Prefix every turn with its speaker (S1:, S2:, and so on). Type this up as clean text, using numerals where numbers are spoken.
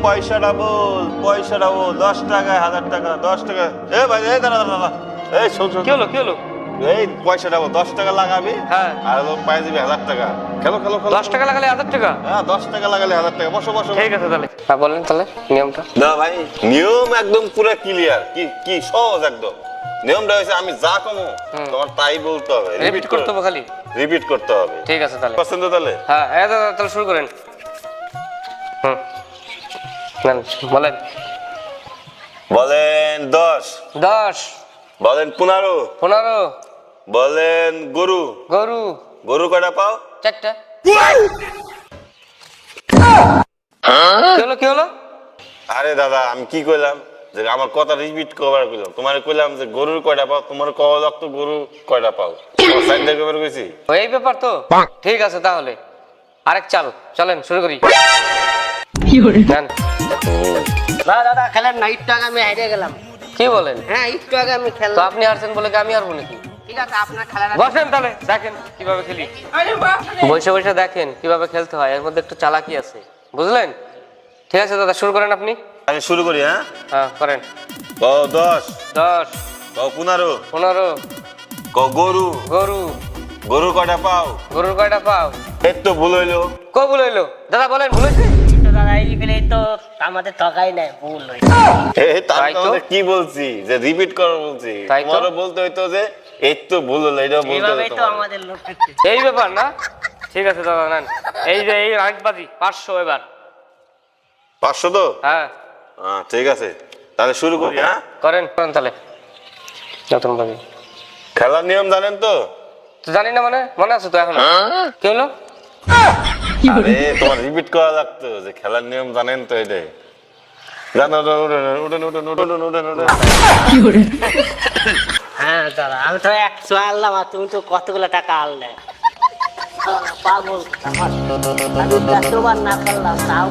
S1: পয়সাটা বল 10 টাকা 1000 টাকা 10 টাকা। এ ভাই এই দাঁড়া এই শোন
S2: কি হলো
S1: এই পয়সাটা বল 10 টাকা লাগাবি
S2: হ্যাঁ
S1: আর লোক পাই দিবি 1000 টাকা। খেলো
S2: 10 টাকা লাগালে 1000 টাকা।
S1: হ্যাঁ 10 টাকা লাগালে 1000 টাকা। বসো
S2: ঠিক আছে তাহলে হ্যাঁ বলেন তাহলে নিয়মটা।
S1: না ভাই নিয়ম একদম পুরো ক্লিয়ার। কি সহজ একদম। নিয়মটা হইছে আমি যা কমো তোমার তাই বলতে হবে।
S2: রিপিট করতে হবে খালি।
S1: রিপিট করতে হবে।
S2: ঠিক আছে তাহলে
S1: পছন্দ তাহলে?
S2: হ্যাঁ দাদা তাহলে শুরু করেন। নেন বলেন।
S1: বলেন 10 বলেন 15 বলেন গরু কয়টা পাও?
S2: 4টা। কি হলো?
S1: আরে দাদা আমি কি কইলাম যে আমার কথা রিপিট করার কইলাম। তোমারে কইলাম যে গরুর কয়টা পাও, তোমার কওয়া লাগতো গরু কয়টা পাও। সাইড থেকে বের কইছি।
S2: এই ব্যাপার তো। ঠিক আছে তাহলে আরেক চলেন শুরু করি। নেন।
S3: না দাদা খেলেন না, একটু আগে আমি হেরে গেলাম।
S2: কি বলেন?
S3: হ্যাঁ একটু আগে আমি
S2: তো
S3: খেললাম।
S2: আপনি হারছেন বলে কি আমি হারবো নাকি?
S3: ঠিক আছে আপনার খেলাটা
S2: বসেন তাহলে দেখেন কিভাবে খেলি। বসে দেখেন কিভাবে খেলতে হয়, এর মধ্যে একটু চালাকি আছে বুঝলেন। ঠিক আছে দাদা শুরু করেন আপনি।
S1: আমি শুরু করি।
S2: হ্যাঁ করেন।
S1: কও 10 কও
S2: 15
S1: কও গরু কয়টা পাও?
S2: গরুর কয়টা পাও?
S1: এই তো ভুল হইলো।
S2: ভুল হইলো দাদা বলেন ভুল হয়েছে?
S3: তো দাদা এই গেলে তো আমাদের ঠকাই নাই, ভুল হয়েছে।
S1: তাই তো কি বলছি যে রিপিট করো বলছি।
S2: তাই তো।
S1: তোমারও বলতে হইতো যে এই তো ভুল হলো, এটা বলতে
S3: এইভাবেই
S1: হতো
S3: তো আমাদের লোক ঠকছে।
S2: এই ব্যাপার না। ঠিক আছে দাদা নেন এই যে এই আরেকবাজি 500 এবার।
S1: 500 তো?
S2: হ্যাঁ
S1: ঠিক আছে তাহলে শুরু করি।
S2: করেন তাহলে নতুন বাজি।
S1: খেলার নিয়ম জানেন তো?
S2: তো জানি না মানে মনে আছে তো এখন? কি হলো?
S1: আরে তোমার রিপিট করা লাগতো যে খেলার নিয়ম জানেন তো এটাই। জানো উঠেন।
S3: হ্যাঁ দাদা আমি তো 100 আনলাম আর তুমি তো কতগুলো টাকা আনলে। পাগল আমি যতবার না করলাম তাও